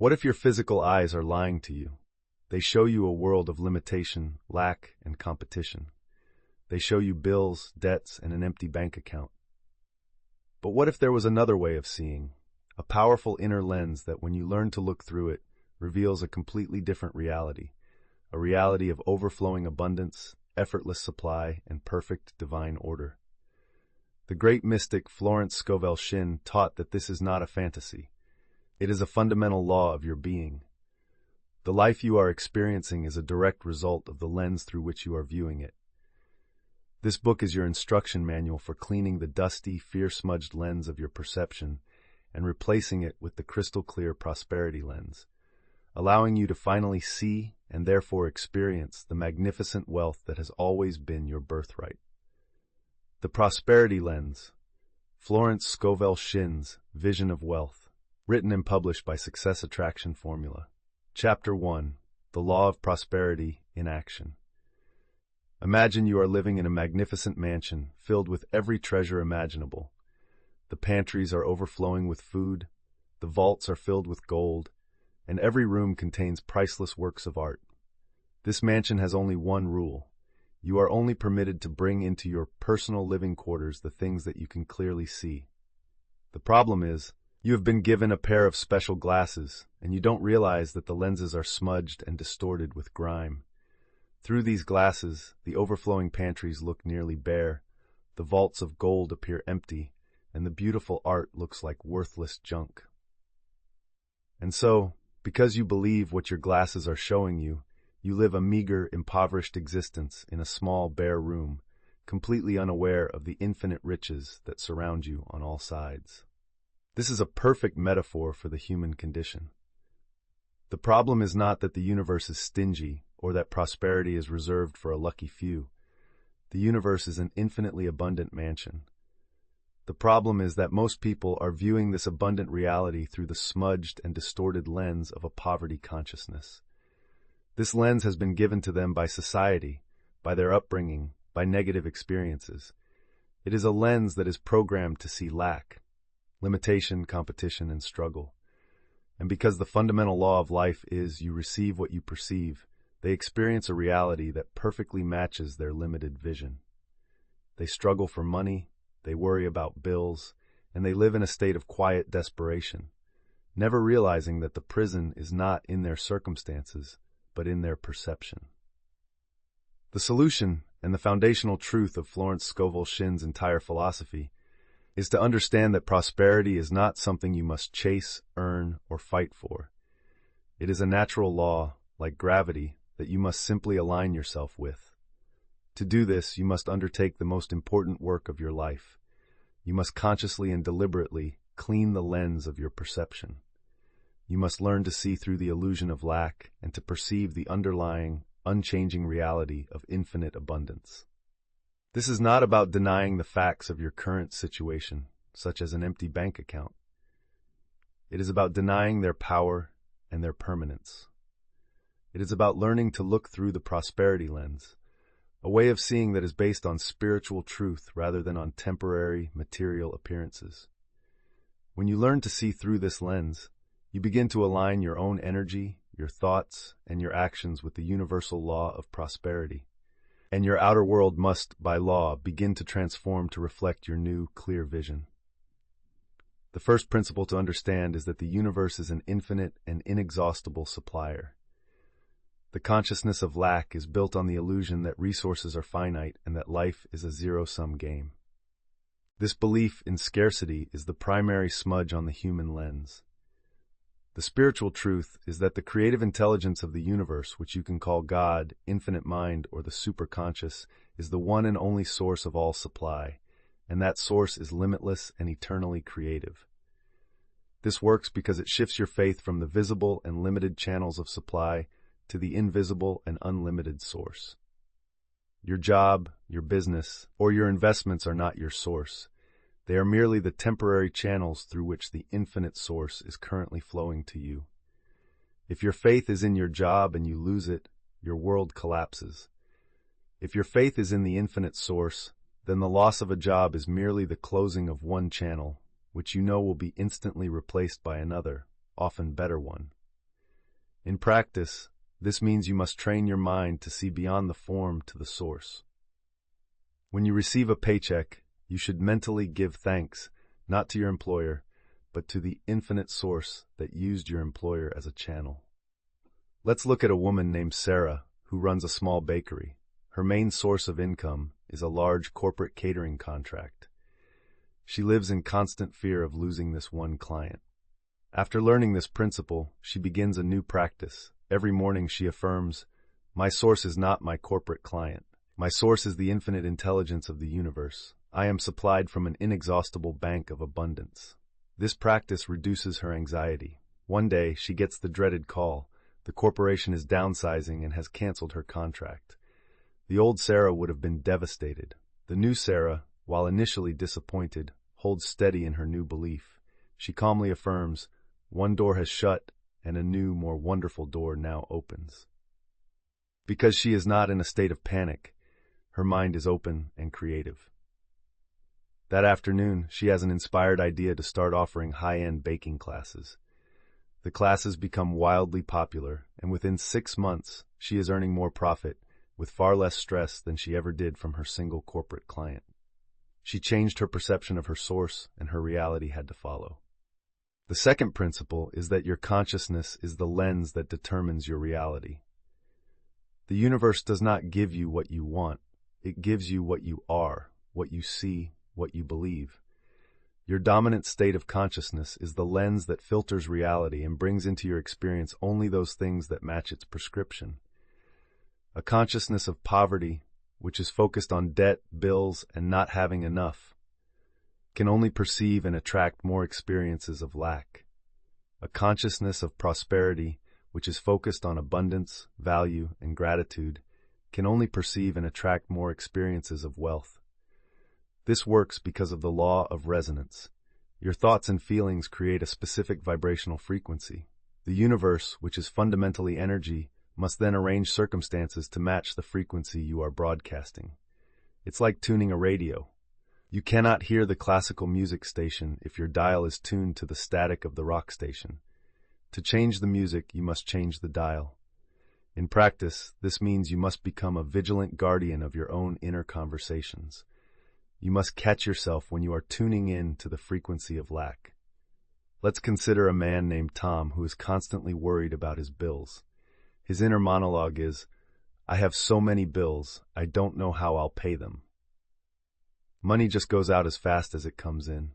What if your physical eyes are lying to you? They show you a world of limitation, lack, and competition. They show you bills, debts, and an empty bank account. But what if there was another way of seeing? A powerful inner lens that, when you learn to look through it, reveals a completely different reality. A reality of overflowing abundance, effortless supply, and perfect divine order. The great mystic Florence Scovel Shinn taught that this is not a fantasy. It is a fundamental law of your being. The life you are experiencing is a direct result of the lens through which you are viewing it. This book is your instruction manual for cleaning the dusty, fear-smudged lens of your perception and replacing it with the crystal-clear prosperity lens, allowing you to finally see and therefore experience the magnificent wealth that has always been your birthright. The Prosperity Lens, Florence Scovel Shinn's Vision of Wealth, written and published by Success Attraction Formula. Chapter 1, The Law of Prosperity in Action. Imagine you are living in a magnificent mansion filled with every treasure imaginable. The pantries are overflowing with food, the vaults are filled with gold, and every room contains priceless works of art. This mansion has only one rule. You are only permitted to bring into your personal living quarters the things that you can clearly see. The problem is, you have been given a pair of special glasses, and you don't realize that the lenses are smudged and distorted with grime. Through these glasses, the overflowing pantries look nearly bare, the vaults of gold appear empty, and the beautiful art looks like worthless junk. And so, because you believe what your glasses are showing you, you live a meager, impoverished existence in a small, bare room, completely unaware of the infinite riches that surround you on all sides. This is a perfect metaphor for the human condition. The problem is not that the universe is stingy or that prosperity is reserved for a lucky few. The universe is an infinitely abundant mansion. The problem is that most people are viewing this abundant reality through the smudged and distorted lens of a poverty consciousness. This lens has been given to them by society, by their upbringing, by negative experiences. It is a lens that is programmed to see lack, limitation, competition, and struggle. And because the fundamental law of life is you receive what you perceive, they experience a reality that perfectly matches their limited vision. They struggle for money, they worry about bills, and they live in a state of quiet desperation, never realizing that the prison is not in their circumstances, but in their perception. The solution, and the foundational truth of Florence Scovel Shinn's entire philosophy, is to understand that prosperity is not something you must chase, earn, or fight for. It is a natural law, like gravity, that you must simply align yourself with. To do this, you must undertake the most important work of your life. You must consciously and deliberately clean the lens of your perception. You must learn to see through the illusion of lack and to perceive the underlying, unchanging reality of infinite abundance. This is not about denying the facts of your current situation, such as an empty bank account. It is about denying their power and their permanence. It is about learning to look through the prosperity lens, a way of seeing that is based on spiritual truth rather than on temporary, material appearances. When you learn to see through this lens, you begin to align your own energy, your thoughts, and your actions with the universal law of prosperity. And your outer world must, by law, begin to transform to reflect your new, clear vision. The first principle to understand is that the universe is an infinite and inexhaustible supplier. The consciousness of lack is built on the illusion that resources are finite and that life is a zero-sum game. This belief in scarcity is the primary smudge on the human lens. The spiritual truth is that the creative intelligence of the universe, which you can call God, infinite mind, or the superconscious, is the one and only source of all supply, and that source is limitless and eternally creative. This works because it shifts your faith from the visible and limited channels of supply to the invisible and unlimited source. Your job, your business, or your investments are not your source. They are merely the temporary channels through which the infinite source is currently flowing to you. If your faith is in your job and you lose it, your world collapses. If your faith is in the infinite source, then the loss of a job is merely the closing of one channel, which you know will be instantly replaced by another, often better one. In practice, this means you must train your mind to see beyond the form to the source. When you receive a paycheck, you should mentally give thanks, not to your employer, but to the infinite source that used your employer as a channel. Let's look at a woman named Sarah who runs a small bakery. Her main source of income is a large corporate catering contract. She lives in constant fear of losing this one client. After learning this principle, she begins a new practice. Every morning she affirms, "My source is not my corporate client. My source is the infinite intelligence of the universe. I am supplied from an inexhaustible bank of abundance." This practice reduces her anxiety. One day, she gets the dreaded call. The corporation is downsizing and has canceled her contract. The old Sarah would have been devastated. The new Sarah, while initially disappointed, holds steady in her new belief. She calmly affirms, "One door has shut, and a new, more wonderful door now opens." Because she is not in a state of panic, her mind is open and creative. That afternoon, she has an inspired idea to start offering high-end baking classes. The classes become wildly popular, and within 6 months, she is earning more profit, with far less stress than she ever did from her single corporate client. She changed her perception of her source, and her reality had to follow. The second principle is that your consciousness is the lens that determines your reality. The universe does not give you what you want. It gives you what you are, what you see, what you believe. Your dominant state of consciousness is the lens that filters reality and brings into your experience only those things that match its prescription. A consciousness of poverty, which is focused on debt, bills, and not having enough, can only perceive and attract more experiences of lack. A consciousness of prosperity, which is focused on abundance, value, and gratitude, can only perceive and attract more experiences of wealth. This works because of the law of resonance. Your thoughts and feelings create a specific vibrational frequency. The universe, which is fundamentally energy, must then arrange circumstances to match the frequency you are broadcasting. It's like tuning a radio. You cannot hear the classical music station if your dial is tuned to the static of the rock station. To change the music, you must change the dial. In practice, this means you must become a vigilant guardian of your own inner conversations. You must catch yourself when you are tuning in to the frequency of lack. Let's consider a man named Tom who is constantly worried about his bills. His inner monologue is, "I have so many bills, I don't know how I'll pay them." Money just goes out as fast as it comes in.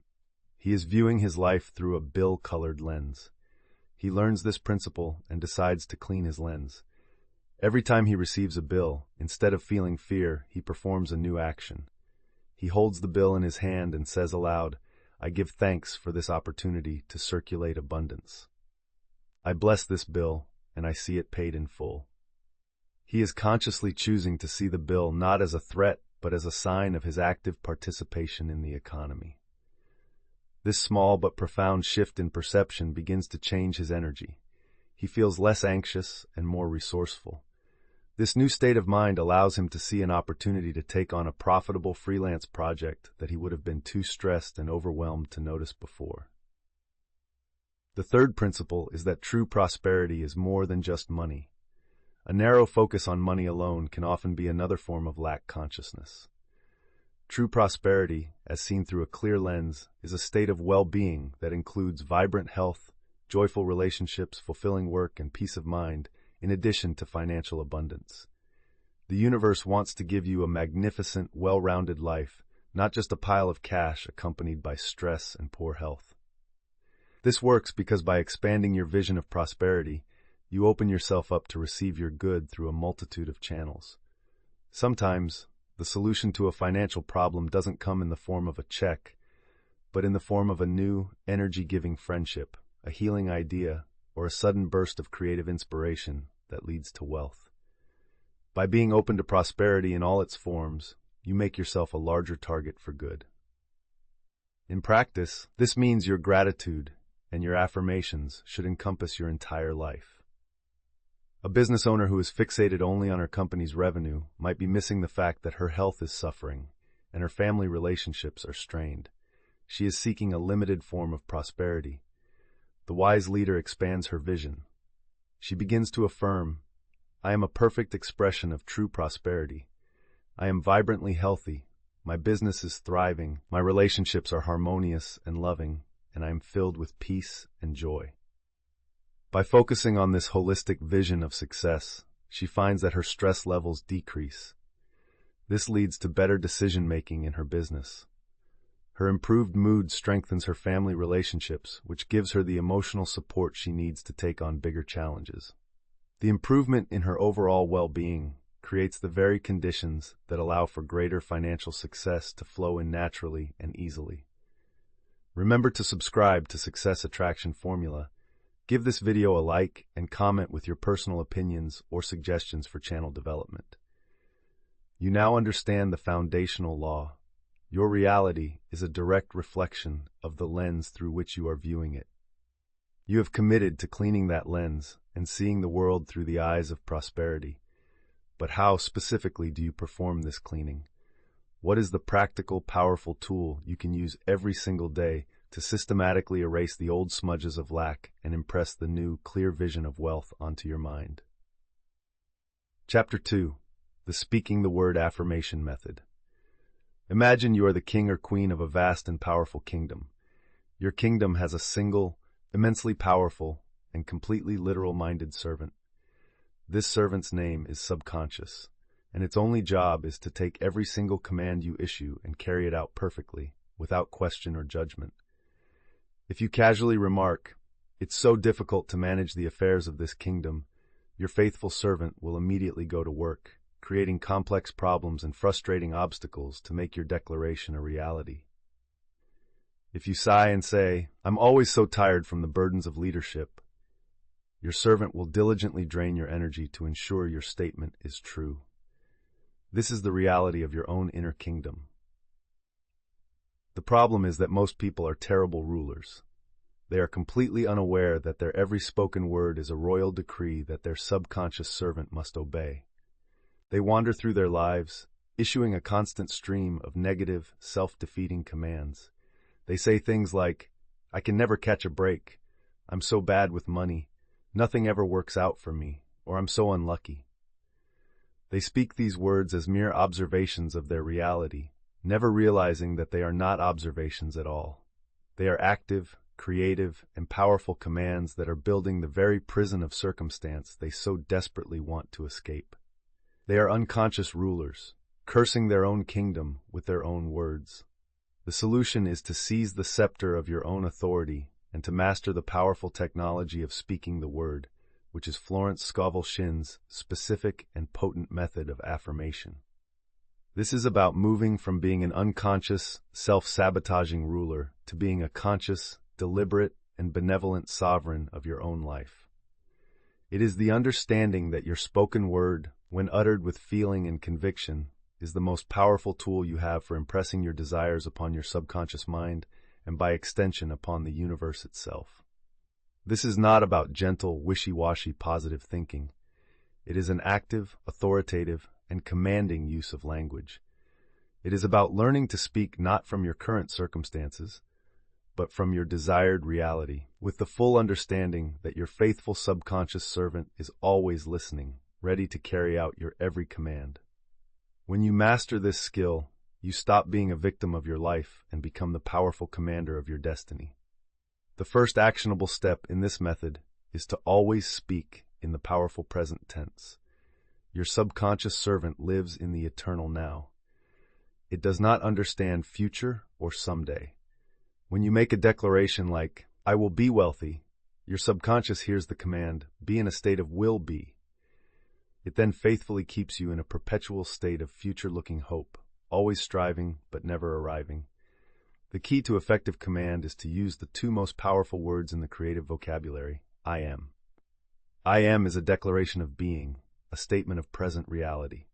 He is viewing his life through a bill-colored lens. He learns this principle and decides to clean his lens. Every time he receives a bill, instead of feeling fear, he performs a new action. He holds the bill in his hand and says aloud, "I give thanks for this opportunity to circulate abundance. I bless this bill, and I see it paid in full." He is consciously choosing to see the bill not as a threat, but as a sign of his active participation in the economy. This small but profound shift in perception begins to change his energy. He feels less anxious and more resourceful. This new state of mind allows him to see an opportunity to take on a profitable freelance project that he would have been too stressed and overwhelmed to notice before. The third principle is that true prosperity is more than just money. A narrow focus on money alone can often be another form of lack consciousness. True prosperity, as seen through a clear lens, is a state of well-being that includes vibrant health, joyful relationships, fulfilling work, and peace of mind, in addition to financial abundance. The universe wants to give you a magnificent, well-rounded life, not just a pile of cash accompanied by stress and poor health. This works because by expanding your vision of prosperity, you open yourself up to receive your good through a multitude of channels. Sometimes, the solution to a financial problem doesn't come in the form of a check, but in the form of a new, energy-giving friendship, a healing idea, or a sudden burst of creative inspiration that leads to wealth. By being open to prosperity in all its forms, you make yourself a larger target for good. In practice, this means your gratitude and your affirmations should encompass your entire life. A business owner who is fixated only on her company's revenue might be missing the fact that her health is suffering and her family relationships are strained. She is seeking a limited form of prosperity. The wise leader expands her vision. She begins to affirm, I am a perfect expression of true prosperity. I am vibrantly healthy. My business is thriving. My relationships are harmonious and loving, and I am filled with peace and joy. By focusing on this holistic vision of success, she finds that her stress levels decrease. This leads to better decision-making in her business. Her improved mood strengthens her family relationships, which gives her the emotional support she needs to take on bigger challenges. The improvement in her overall well-being creates the very conditions that allow for greater financial success to flow in naturally and easily. Remember to subscribe to Success Attraction Formula. Give this video a like and comment with your personal opinions or suggestions for channel development. You now understand the foundational law. Your reality is a direct reflection of the lens through which you are viewing it. You have committed to cleaning that lens and seeing the world through the eyes of prosperity. But how specifically do you perform this cleaning? What is the practical, powerful tool you can use every single day to systematically erase the old smudges of lack and impress the new, clear vision of wealth onto your mind? Chapter 2. The Speaking the Word Affirmation Method. Imagine you are the king or queen of a vast and powerful kingdom. Your kingdom has a single, immensely powerful, and completely literal-minded servant. This servant's name is subconscious, and its only job is to take every single command you issue and carry it out perfectly, without question or judgment. If you casually remark, "It's so difficult to manage the affairs of this kingdom," your faithful servant will immediately go to work, creating complex problems and frustrating obstacles to make your declaration a reality. If you sigh and say, "I'm always so tired from the burdens of leadership," your servant will diligently drain your energy to ensure your statement is true. This is the reality of your own inner kingdom. The problem is that most people are terrible rulers. They are completely unaware that their every spoken word is a royal decree that their subconscious servant must obey. They wander through their lives, issuing a constant stream of negative, self-defeating commands. They say things like, "I can never catch a break," "I'm so bad with money," "Nothing ever works out for me," or "I'm so unlucky." They speak these words as mere observations of their reality, never realizing that they are not observations at all. They are active, creative, and powerful commands that are building the very prison of circumstance they so desperately want to escape. They are unconscious rulers, cursing their own kingdom with their own words. The solution is to seize the scepter of your own authority and to master the powerful technology of speaking the word, which is Florence Scovel Shinn's specific and potent method of affirmation. This is about moving from being an unconscious, self-sabotaging ruler to being a conscious, deliberate, and benevolent sovereign of your own life. It is the understanding that your spoken word, when uttered with feeling and conviction, is the most powerful tool you have for impressing your desires upon your subconscious mind and by extension upon the universe itself. This is not about gentle, wishy-washy positive thinking. It is an active, authoritative, and commanding use of language. It is about learning to speak not from your current circumstances, but from your desired reality, with the full understanding that your faithful subconscious servant is always listening, ready to carry out your every command. When you master this skill, you stop being a victim of your life and become the powerful commander of your destiny. The first actionable step in this method is to always speak in the powerful present tense. Your subconscious servant lives in the eternal now. It does not understand future or someday. When you make a declaration like, "I will be wealthy," your subconscious hears the command, "Be in a state of will be." It then faithfully keeps you in a perpetual state of future-looking hope, always striving but never arriving. The key to effective command is to use the two most powerful words in the creative vocabulary, I am. I am is a declaration of being, a statement of present reality.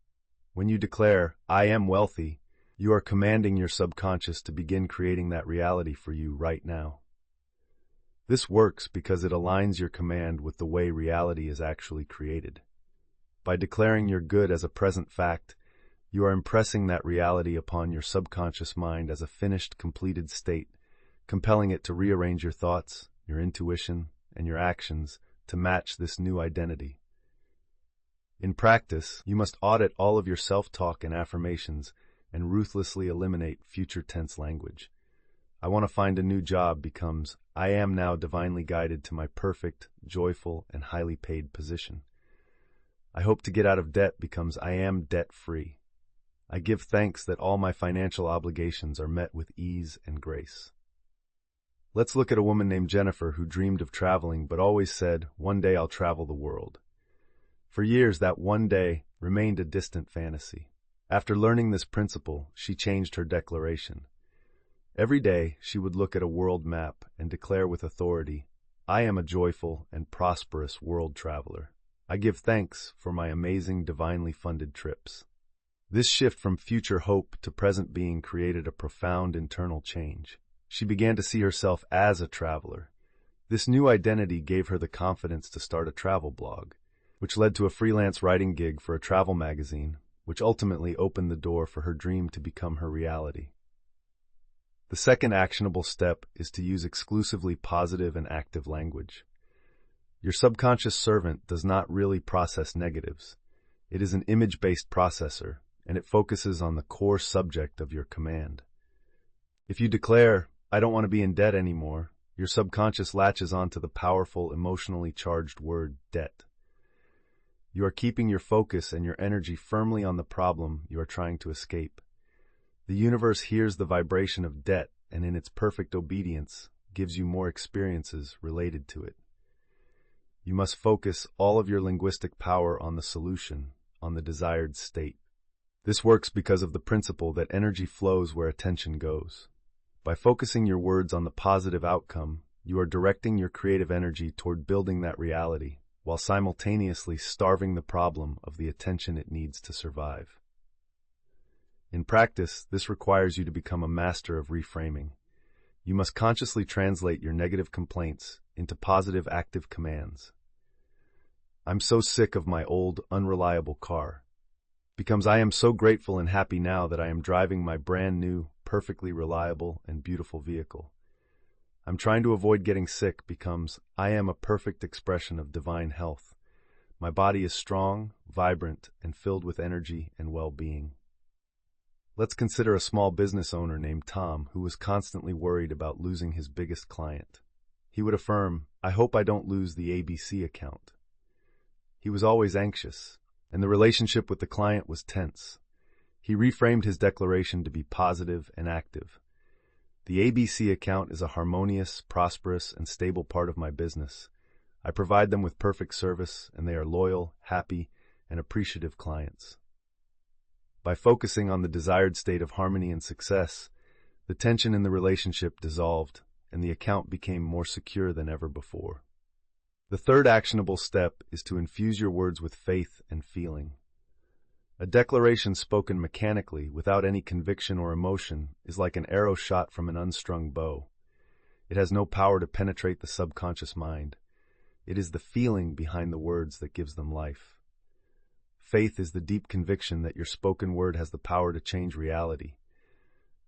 When you declare, "I am wealthy," you are commanding your subconscious to begin creating that reality for you right now. This works because it aligns your command with the way reality is actually created. By declaring your good as a present fact, you are impressing that reality upon your subconscious mind as a finished, completed state, compelling it to rearrange your thoughts, your intuition, and your actions to match this new identity. In practice, you must audit all of your self-talk and affirmations and ruthlessly eliminate future tense language. I want to find a new job becomes, I am now divinely guided to my perfect, joyful, and highly paid position. I hope to get out of debt becomes, I am debt-free. I give thanks that all my financial obligations are met with ease and grace. Let's look at a woman named Jennifer who dreamed of traveling but always said, one day I'll travel the world. For years, that one day remained a distant fantasy. After learning this principle, she changed her declaration. Every day, she would look at a world map and declare with authority, I am a joyful and prosperous world traveler. I give thanks for my amazing divinely funded trips. This shift from future hope to present being created a profound internal change. She began to see herself as a traveler. This new identity gave her the confidence to start a travel blog, which led to a freelance writing gig for a travel magazine, which ultimately opened the door for her dream to become her reality. The second actionable step is to use exclusively positive and active language. Your subconscious servant does not really process negatives. It is an image-based processor, and it focuses on the core subject of your command. If you declare, I don't want to be in debt anymore, your subconscious latches onto the powerful, emotionally charged word, debt. You are keeping your focus and your energy firmly on the problem you are trying to escape. The universe hears the vibration of debt and in its perfect obedience gives you more experiences related to it. You must focus all of your linguistic power on the solution, on the desired state. This works because of the principle that energy flows where attention goes. By focusing your words on the positive outcome, you are directing your creative energy toward building that reality, while simultaneously starving the problem of the attention it needs to survive. In practice, this requires you to become a master of reframing. You must consciously translate your negative complaints into positive active commands. I'm so sick of my old, unreliable car. Becomes I am so grateful and happy now that I am driving my brand new, perfectly reliable and beautiful vehicle. I'm trying to avoid getting sick becomes I am a perfect expression of divine health. My body is strong, vibrant, and filled with energy and well-being. Let's consider a small business owner named Tom who was constantly worried about losing his biggest client. He would affirm, I hope I don't lose the ABC account. He was always anxious, and the relationship with the client was tense. He reframed his declaration to be positive and active. The ABC account is a harmonious, prosperous, and stable part of my business. I provide them with perfect service, and they are loyal, happy, and appreciative clients. By focusing on the desired state of harmony and success, the tension in the relationship dissolved, and the account became more secure than ever before. The third actionable step is to infuse your words with faith and feeling. A declaration spoken mechanically, without any conviction or emotion, is like an arrow shot from an unstrung bow. It has no power to penetrate the subconscious mind. It is the feeling behind the words that gives them life. Faith is the deep conviction that your spoken word has the power to change reality.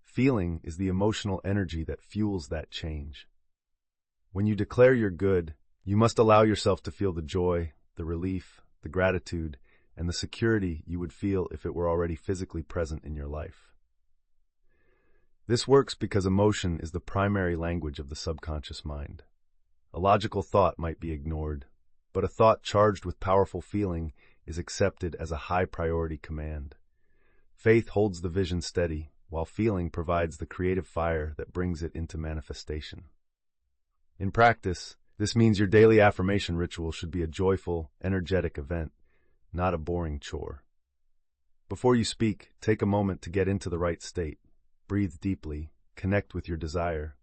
Feeling is the emotional energy that fuels that change. When you declare you're good, you must allow yourself to feel the joy, the relief, the gratitude, and the security you would feel if it were already physically present in your life. This works because emotion is the primary language of the subconscious mind. A logical thought might be ignored, but a thought charged with powerful feeling is accepted as a high-priority command. Faith holds the vision steady, while feeling provides the creative fire that brings it into manifestation. In practice, this means your daily affirmation ritual should be a joyful, energetic event, not a boring chore. Before you speak, take a moment to get into the right state. Breathe deeply, connect with your desire.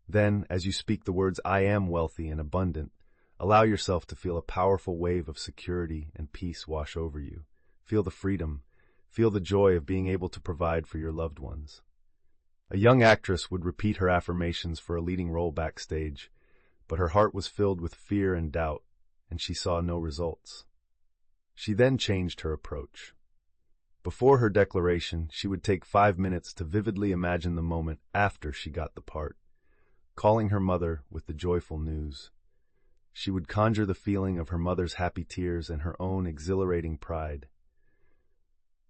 Then, as you speak the words, I am wealthy and abundant, allow yourself to feel a powerful wave of security and peace wash over you. Feel the freedom. Feel the joy of being able to provide for your loved ones. A young actress would repeat her affirmations for a leading role backstage, but her heart was filled with fear and doubt, and she saw no results. She then changed her approach. Before her declaration, she would take 5 minutes to vividly imagine the moment after she got the part, calling her mother with the joyful news. she would conjure the feeling of her mother's happy tears and her own exhilarating pride.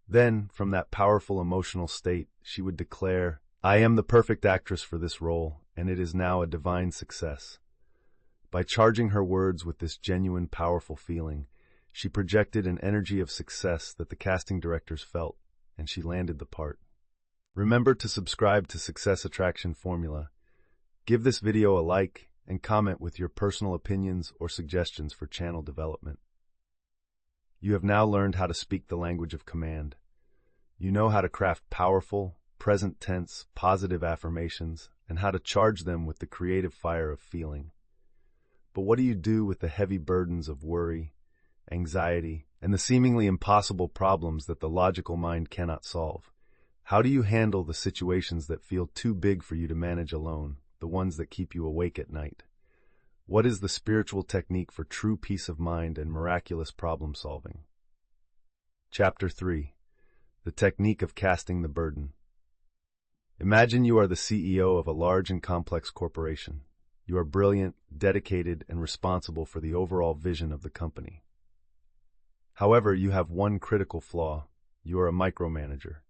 Then, from that powerful emotional state, she would declare, "I am the perfect actress for this role, and it is now a divine success." By charging her words with this genuine, powerful feeling, she projected an energy of success that the casting directors felt, and she landed the part. Remember to subscribe to Success Attraction Formula. Give this video a like and comment with your personal opinions or suggestions for channel development. You have now learned how to speak the language of command. You know how to craft powerful, present tense, positive affirmations and how to charge them with the creative fire of feeling. But what do you do with the heavy burdens of worry, anxiety, and the seemingly impossible problems that the logical mind cannot solve? How do you handle the situations that feel too big for you to manage alone, the ones that keep you awake at night? What is the spiritual technique for true peace of mind and miraculous problem solving? Chapter 3. The Technique of Casting the Burden. Imagine you are the CEO of a large and complex corporation. You are brilliant, dedicated, and responsible for the overall vision of the company. However, you have one critical flaw. You are a micromanager.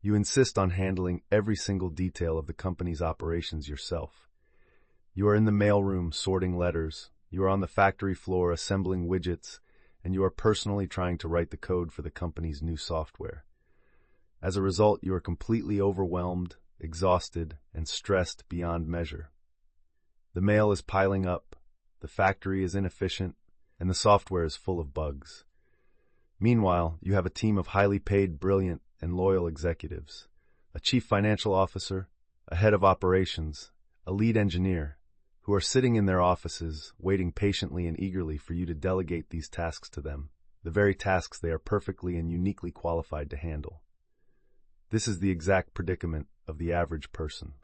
You insist on handling every single detail of the company's operations yourself. You are in the mailroom sorting letters, you are on the factory floor assembling widgets, and you are personally trying to write the code for the company's new software. As a result, you are completely overwhelmed, exhausted, and stressed beyond measure. The mail is piling up, the factory is inefficient, and the software is full of bugs. Meanwhile, you have a team of highly paid, brilliant, and loyal executives, a chief financial officer, a head of operations, a lead engineer, who are sitting in their offices, waiting patiently and eagerly for you to delegate these tasks to them, the very tasks they are perfectly and uniquely qualified to handle. This is the exact predicament of the average person.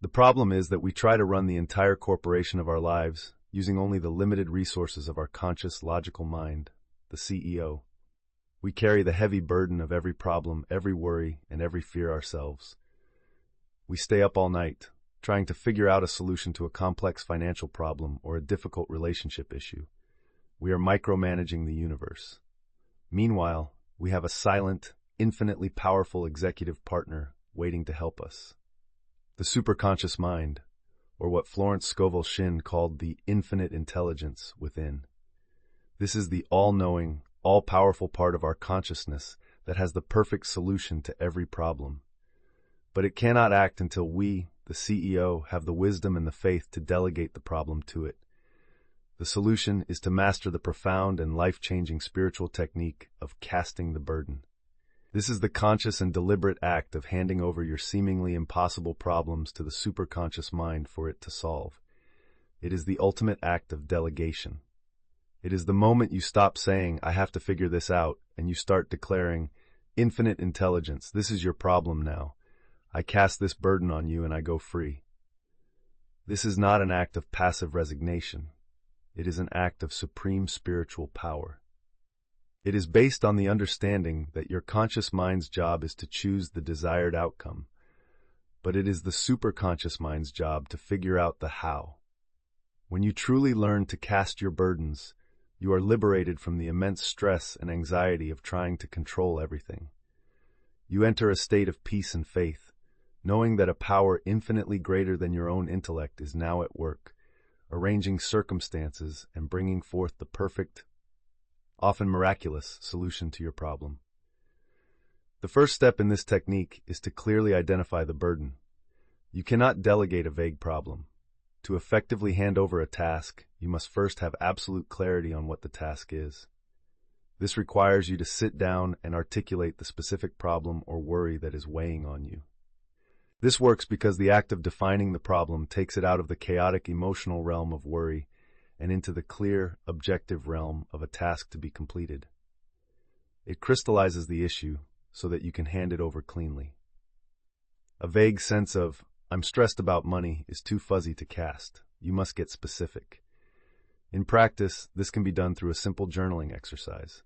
The problem is that we try to run the entire corporation of our lives using only the limited resources of our conscious, logical mind, the CEO. We carry the heavy burden of every problem, every worry, and every fear ourselves. We stay up all night, trying to figure out a solution to a complex financial problem or a difficult relationship issue. We are micromanaging the universe. Meanwhile, we have a silent, infinitely powerful executive partner waiting to help us. The superconscious mind, or what Florence Scovel Shinn called the infinite intelligence within. This is the all-knowing, all-powerful part of our consciousness that has the perfect solution to every problem. But it cannot act until we, the CEO, have the wisdom and the faith to delegate the problem to it. The solution is to master the profound and life-changing spiritual technique of casting the burden. This is the conscious and deliberate act of handing over your seemingly impossible problems to the superconscious mind for it to solve. It is the ultimate act of delegation. It is the moment you stop saying, "I have to figure this out," and you start declaring, "Infinite intelligence, this is your problem now. I cast this burden on you and I go free." This is not an act of passive resignation. It is an act of supreme spiritual power. It is based on the understanding that your conscious mind's job is to choose the desired outcome, but it is the superconscious mind's job to figure out the how. When you truly learn to cast your burdens, you are liberated from the immense stress and anxiety of trying to control everything. You enter a state of peace and faith, knowing that a power infinitely greater than your own intellect is now at work, arranging circumstances and bringing forth the perfect, often miraculous, solution to your problem. The first step in this technique is to clearly identify the burden. You cannot delegate a vague problem. To effectively hand over a task, you must first have absolute clarity on what the task is. This requires you to sit down and articulate the specific problem or worry that is weighing on you. This works because the act of defining the problem takes it out of the chaotic emotional realm of worry and into the clear, objective realm of a task to be completed. It crystallizes the issue so that you can hand it over cleanly. A vague sense of, "I'm stressed about money," is too fuzzy to cast. You must get specific. In practice, this can be done through a simple journaling exercise.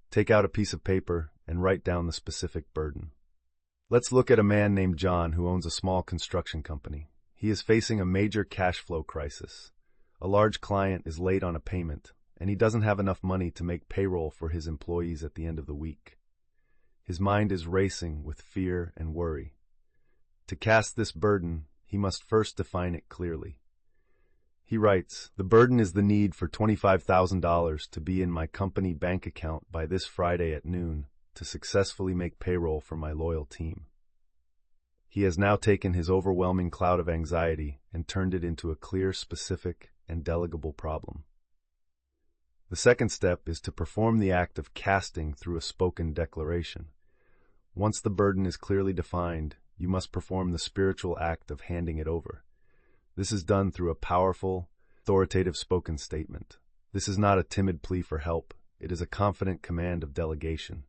Take out a piece of paper and write down the specific burden. Let's look at a man named John who owns a small construction company. He is facing a major cash flow crisis. A large client is late on a payment, and he doesn't have enough money to make payroll for his employees at the end of the week. His mind is racing with fear and worry. To cast this burden, he must first define it clearly. He writes, "The burden is the need for $25,000 to be in my company bank account by this Friday at noon to successfully make payroll for my loyal team." He has now taken his overwhelming cloud of anxiety and turned it into a clear, specific, and delegable problem. The second step is to perform the act of casting through a spoken declaration. Once the burden is clearly defined, you must perform the spiritual act of handing it over. This is done through a powerful, authoritative spoken statement. This is not a timid plea for help. It is a confident command of delegation.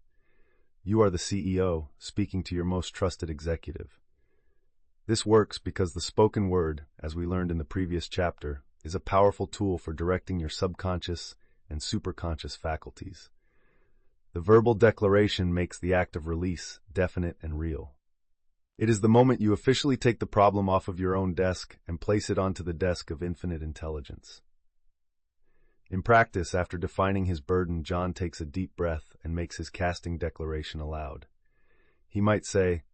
You are the CEO, speaking to your most trusted executive. This works because the spoken word, as we learned in the previous chapter, is a powerful tool for directing your subconscious and superconscious faculties. The verbal declaration makes the act of release definite and real. It is the moment you officially take the problem off of your own desk and place it onto the desk of infinite intelligence. In practice, after defining his burden, John takes a deep breath and makes his casting declaration aloud. He might say,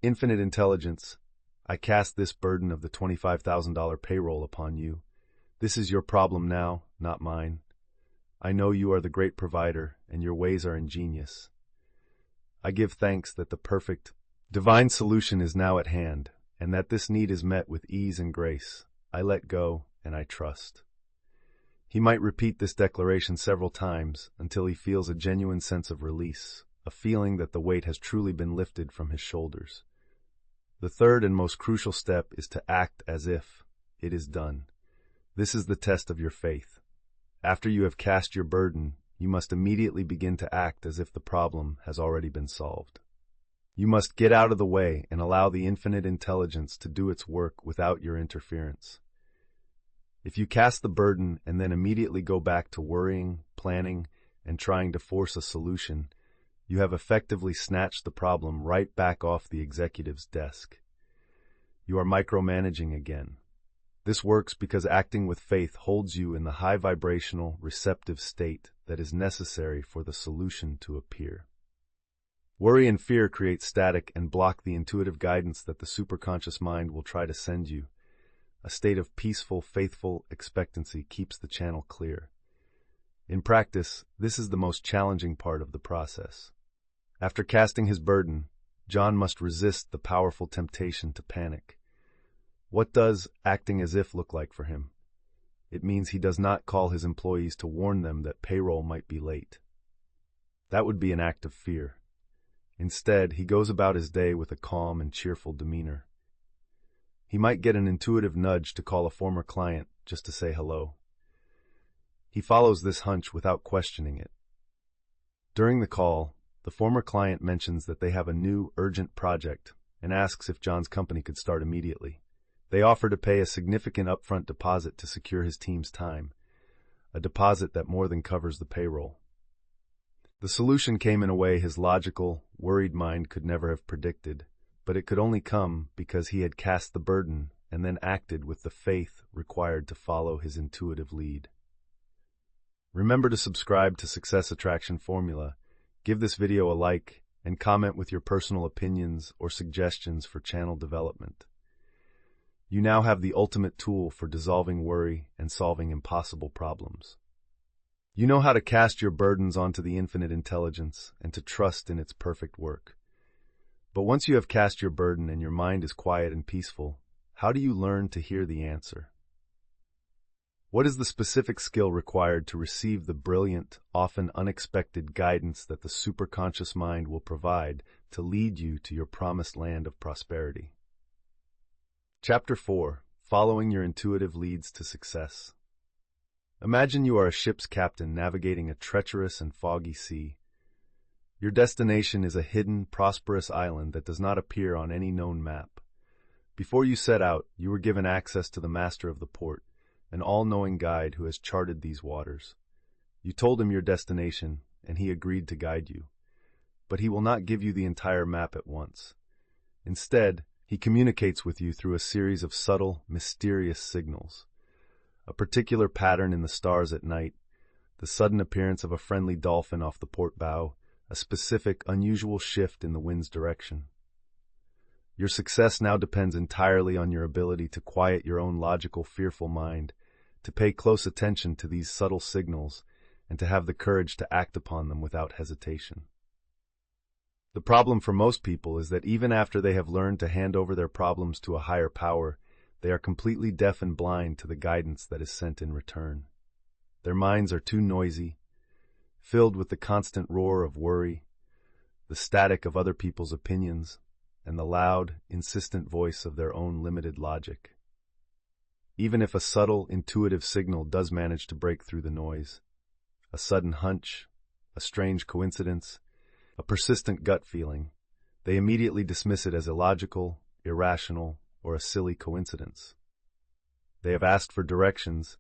"Infinite intelligence, I cast this burden of the $25,000 payroll upon you. This is your problem now, not mine. I know you are the great provider, and your ways are ingenious. I give thanks that the perfect, divine solution is now at hand, and that this need is met with ease and grace. I let go, and I trust." He might repeat this declaration several times until he feels a genuine sense of release, a feeling that the weight has truly been lifted from his shoulders. The third and most crucial step is to act as if it is done. This is the test of your faith. After you have cast your burden, you must immediately begin to act as if the problem has already been solved. You must get out of the way and allow the infinite intelligence to do its work without your interference. If you cast the burden and then immediately go back to worrying, planning, and trying to force a solution, you have effectively snatched the problem right back off the executive's desk. You are micromanaging again. This works because acting with faith holds you in the high vibrational, receptive state that is necessary for the solution to appear. Worry and fear create static and block the intuitive guidance that the superconscious mind will try to send you. A state of peaceful, faithful expectancy keeps the channel clear. In practice, this is the most challenging part of the process. After casting his burden, John must resist the powerful temptation to panic. What does acting as if look like for him? It means he does not call his employees to warn them that payroll might be late. That would be an act of fear. Instead, he goes about his day with a calm and cheerful demeanor. He might get an intuitive nudge to call a former client just to say hello. He follows this hunch without questioning it. During the call, the former client mentions that they have a new, urgent project and asks if John's company could start immediately. They offer to pay a significant upfront deposit to secure his team's time, a deposit that more than covers the payroll. The solution came in a way his logical, worried mind could never have predicted, but it could only come because he had cast the burden and then acted with the faith required to follow his intuitive lead. Remember to subscribe to Success Attraction Formula, give this video a like, and comment with your personal opinions or suggestions for channel development. You now have the ultimate tool for dissolving worry and solving impossible problems. You know how to cast your burdens onto the infinite intelligence and to trust in its perfect work. But once you have cast your burden and your mind is quiet and peaceful, how do you learn to hear the answer? What is the specific skill required to receive the brilliant, often unexpected guidance that the superconscious mind will provide to lead you to your promised land of prosperity? Chapter 4. Following your intuitive leads to success. Imagine you are a ship's captain navigating a treacherous and foggy sea. Your destination is a hidden, prosperous island that does not appear on any known map. Before you set out, you were given access to the master of the port, an all-knowing guide who has charted these waters. You told him your destination, and he agreed to guide you. But he will not give you the entire map at once. Instead, he communicates with you through a series of subtle, mysterious signals. a particular pattern in the stars at night, the sudden appearance of a friendly dolphin off the port bow, a specific, unusual shift in the wind's direction. Your success now depends entirely on your ability to quiet your own logical, fearful mind, to pay close attention to these subtle signals, and to have the courage to act upon them without hesitation. The problem for most people is that even after they have learned to hand over their problems to a higher power, they are completely deaf and blind to the guidance that is sent in return. Their minds are too noisy, filled with the constant roar of worry, the static of other people's opinions, and the loud, insistent voice of their own limited logic. Even if a subtle, intuitive signal does manage to break through the noise, a sudden hunch, a strange coincidence, a persistent gut feeling, they immediately dismiss it as illogical, irrational, or a silly coincidence. They have asked for directions,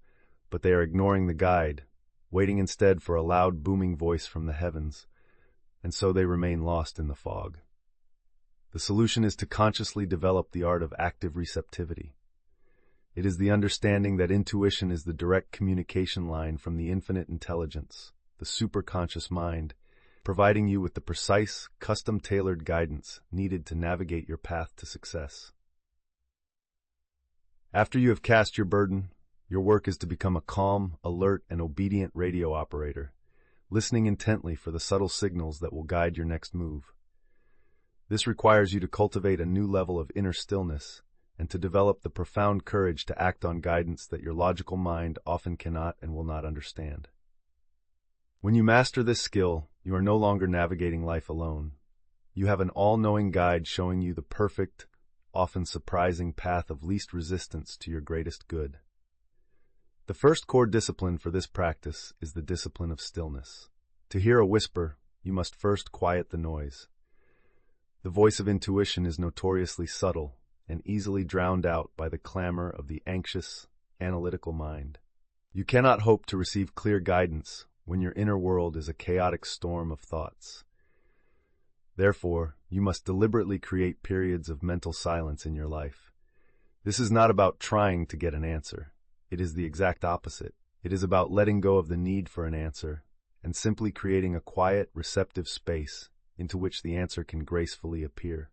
but they are ignoring the guide, waiting instead for a loud, booming voice from the heavens, and so they remain lost in the fog. The solution is to consciously develop the art of active receptivity. It is the understanding that intuition is the direct communication line from the infinite intelligence, the superconscious mind, providing you with the precise, custom-tailored guidance needed to navigate your path to success. After you have cast your burden, your work is to become a calm, alert, and obedient radio operator, listening intently for the subtle signals that will guide your next move. This requires you to cultivate a new level of inner stillness and to develop the profound courage to act on guidance that your logical mind often cannot and will not understand. When you master this skill, you are no longer navigating life alone. You have an all-knowing guide showing you the perfect, often surprising path of least resistance to your greatest good. The first core discipline for this practice is the discipline of stillness. To hear a whisper, you must first quiet the noise. The voice of intuition is notoriously subtle and easily drowned out by the clamor of the anxious, analytical mind. You cannot hope to receive clear guidance when your inner world is a chaotic storm of thoughts. Therefore, you must deliberately create periods of mental silence in your life. This is not about trying to get an answer. It is the exact opposite. It is about letting go of the need for an answer and simply creating a quiet, receptive space into which the answer can gracefully appear.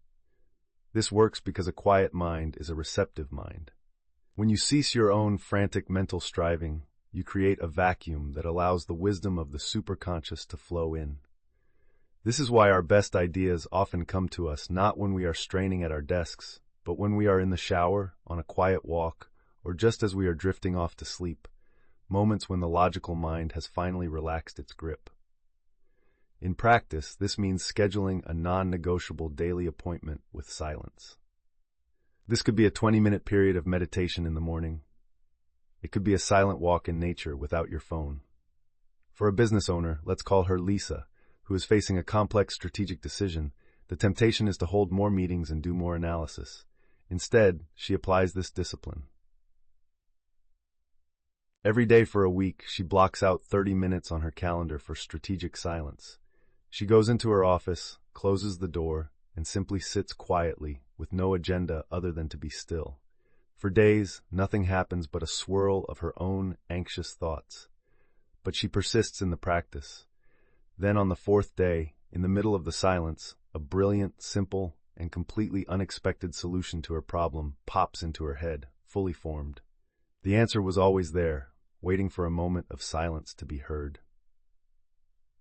This works because a quiet mind is a receptive mind. When you cease your own frantic mental striving, you create a vacuum that allows the wisdom of the superconscious to flow in. This is why our best ideas often come to us not when we are straining at our desks, but when we are in the shower, on a quiet walk, or just as we are drifting off to sleep, moments when the logical mind has finally relaxed its grip. In practice, this means scheduling a non-negotiable daily appointment with silence. This could be a 20-minute period of meditation in the morning. It could be a silent walk in nature without your phone. For a business owner, let's call her Lisa, who is facing a complex strategic decision, the temptation is to hold more meetings and do more analysis. Instead, she applies this discipline. Every day for a week, she blocks out 30 minutes on her calendar for strategic silence. She goes into her office, closes the door, and simply sits quietly, with no agenda other than to be still. For days, nothing happens but a swirl of her own anxious thoughts. But she persists in the practice. Then on the fourth day, in the middle of the silence, a brilliant, simple, and completely unexpected solution to her problem pops into her head, fully formed. The answer was always there, waiting for a moment of silence to be heard.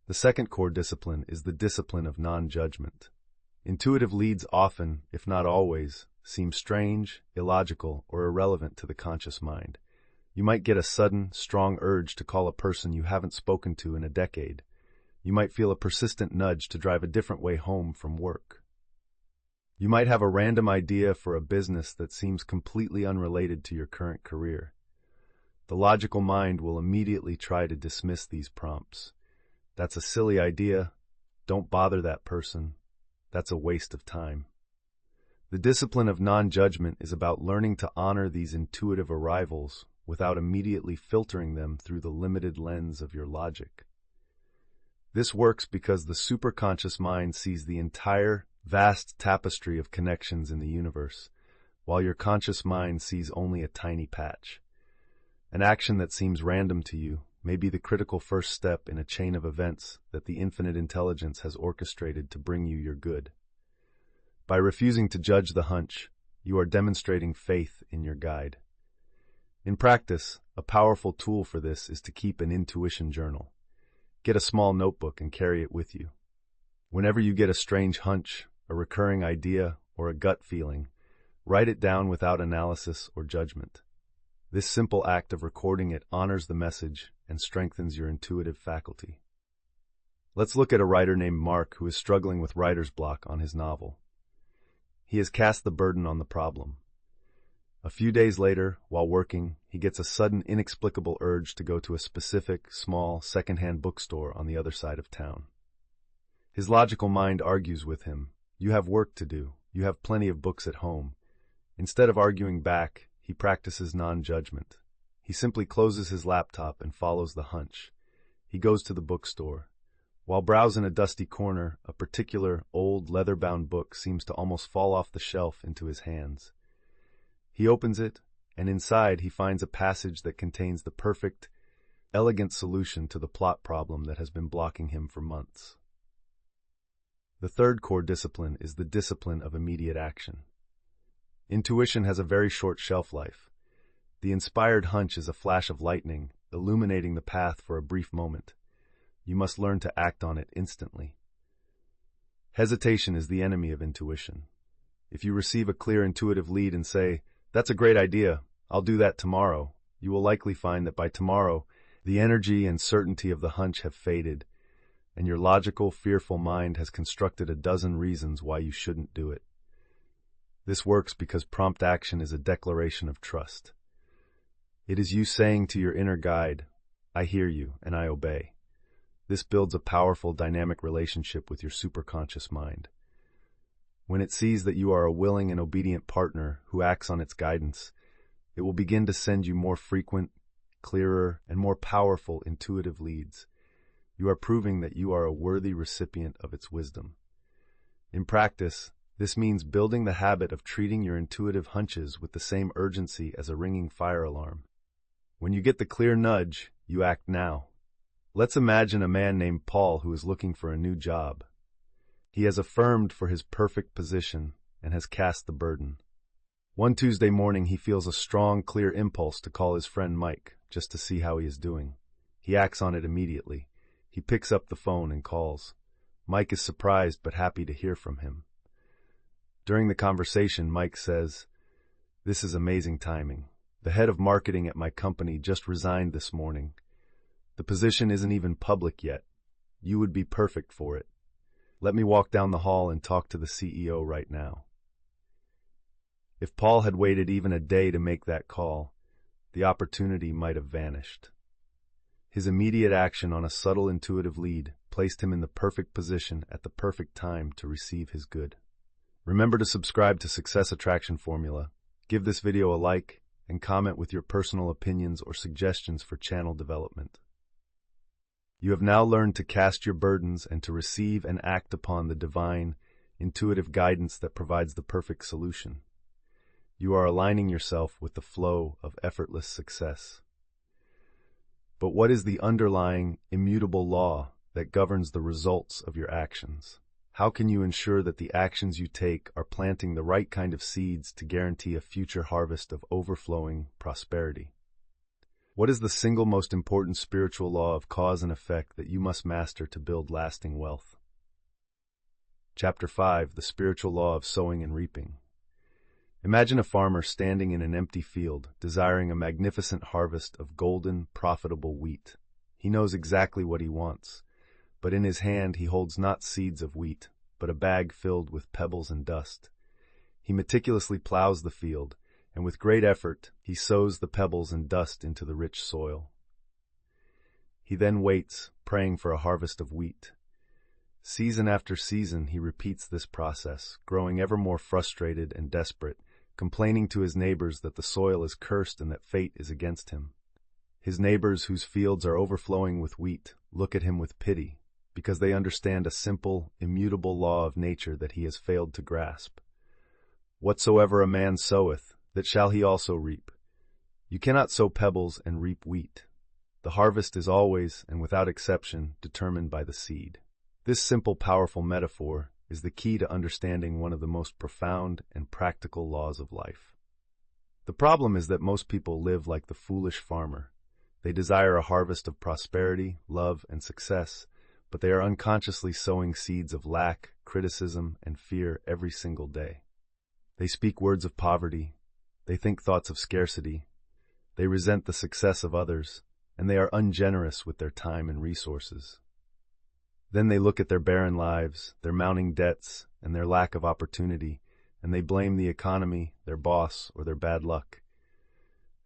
The second core discipline is the discipline of non-judgment. Intuitive leads often, if not always, seem strange, illogical, or irrelevant to the conscious mind. You might get a sudden, strong urge to call a person you haven't spoken to in a decade. You might feel a persistent nudge to drive a different way home from work. You might have a random idea for a business that seems completely unrelated to your current career. The logical mind will immediately try to dismiss these prompts. That's a silly idea. Don't bother that person. That's a waste of time. The discipline of non-judgment is about learning to honor these intuitive arrivals without immediately filtering them through the limited lens of your logic. This works because the superconscious mind sees the entire, vast tapestry of connections in the universe, while your conscious mind sees only a tiny patch. An action that seems random to you may be the critical first step in a chain of events that the infinite intelligence has orchestrated to bring you your good. By refusing to judge the hunch, you are demonstrating faith in your guide. In practice, a powerful tool for this is to keep an intuition journal. Get a small notebook and carry it with you. Whenever you get a strange hunch, a recurring idea, or a gut feeling, write it down without analysis or judgment. This simple act of recording it honors the message and strengthens your intuitive faculty. Let's look at a writer named Mark who is struggling with writer's block on his novel. He has cast the burden on the problem. A few days later, while working, he gets a sudden inexplicable urge to go to a specific, small, second-hand bookstore on the other side of town. His logical mind argues with him. You have work to do. You have plenty of books at home. Instead of arguing back, he practices non-judgment. He simply closes his laptop and follows the hunch. He goes to the bookstore. While browsing a dusty corner, a particular, old, leather-bound book seems to almost fall off the shelf into his hands. He opens it, and inside he finds a passage that contains the perfect, elegant solution to the plot problem that has been blocking him for months. The third core discipline is the discipline of immediate action. Intuition has a very short shelf life. The inspired hunch is a flash of lightning, illuminating the path for a brief moment. You must learn to act on it instantly. Hesitation is the enemy of intuition. If you receive a clear intuitive lead and say, "That's a great idea, I'll do that tomorrow," you will likely find that by tomorrow, the energy and certainty of the hunch have faded, and your logical, fearful mind has constructed a dozen reasons why you shouldn't do it. This works because prompt action is a declaration of trust. It is you saying to your inner guide, "I hear you and I obey." This builds a powerful, dynamic relationship with your superconscious mind. When it sees that you are a willing and obedient partner who acts on its guidance, it will begin to send you more frequent, clearer, and more powerful intuitive leads. You are proving that you are a worthy recipient of its wisdom. In practice, this means building the habit of treating your intuitive hunches with the same urgency as a ringing fire alarm. When you get the clear nudge, you act now. Let's imagine a man named Paul who is looking for a new job. He has affirmed for his perfect position and has cast the burden. One Tuesday morning, he feels a strong, clear impulse to call his friend Mike just to see how he is doing. He acts on it immediately. He picks up the phone and calls. Mike is surprised but happy to hear from him. During the conversation, Mike says, "This is amazing timing. The head of marketing at my company just resigned this morning. The position isn't even public yet. You would be perfect for it. Let me walk down the hall and talk to the CEO right now." If Paul had waited even a day to make that call, the opportunity might have vanished. His immediate action on a subtle intuitive lead placed him in the perfect position at the perfect time to receive his good. Remember to subscribe to Success Attraction Formula, give this video a like, and comment with your personal opinions or suggestions for channel development. You have now learned to cast your burdens and to receive and act upon the divine, intuitive guidance that provides the perfect solution. You are aligning yourself with the flow of effortless success. But what is the underlying, immutable law that governs the results of your actions? How can you ensure that the actions you take are planting the right kind of seeds to guarantee a future harvest of overflowing prosperity? What is the single most important spiritual law of cause and effect that you must master to build lasting wealth? Chapter 5, the spiritual law of sowing and reaping. Imagine a farmer standing in an empty field, desiring a magnificent harvest of golden, profitable wheat. He knows exactly what he wants, but in his hand he holds not seeds of wheat, but a bag filled with pebbles and dust. He meticulously plows the field, and with great effort he sows the pebbles and dust into the rich soil. He then waits, praying for a harvest of wheat. Season after season he repeats this process, growing ever more frustrated and desperate, complaining to his neighbors that the soil is cursed and that fate is against him. His neighbors, whose fields are overflowing with wheat, look at him with pity, because they understand a simple, immutable law of nature that he has failed to grasp. Whatsoever a man soweth, that shall he also reap. You cannot sow pebbles and reap wheat. The harvest is always, and without exception, determined by the seed. This simple, powerful metaphor is the key to understanding one of the most profound and practical laws of life. The problem is that most people live like the foolish farmer. They desire a harvest of prosperity, love, and success, but they are unconsciously sowing seeds of lack, criticism, and fear every single day. They speak words of poverty. They think thoughts of scarcity. They resent the success of others, and they are ungenerous with their time and resources. Then they look at their barren lives, their mounting debts, and their lack of opportunity, and they blame the economy, their boss, or their bad luck.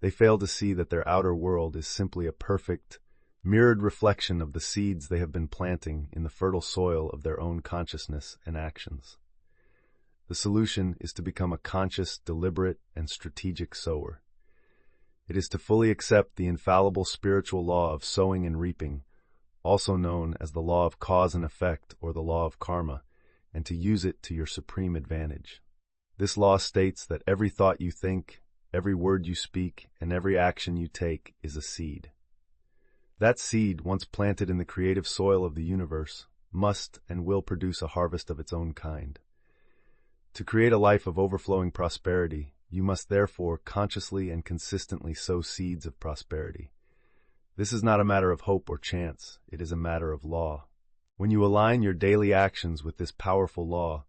They fail to see that their outer world is simply a perfect, mirrored reflection of the seeds they have been planting in the fertile soil of their own consciousness and actions. The solution is to become a conscious, deliberate, and strategic sower. It is to fully accept the infallible spiritual law of sowing and reaping, also known as the law of cause and effect or the law of karma, and to use it to your supreme advantage. This law states that every thought you think, every word you speak, and every action you take is a seed. That seed, once planted in the creative soil of the universe, must and will produce a harvest of its own kind. To create a life of overflowing prosperity, you must therefore consciously and consistently sow seeds of prosperity. This is not a matter of hope or chance, it is a matter of law. When you align your daily actions with this powerful law,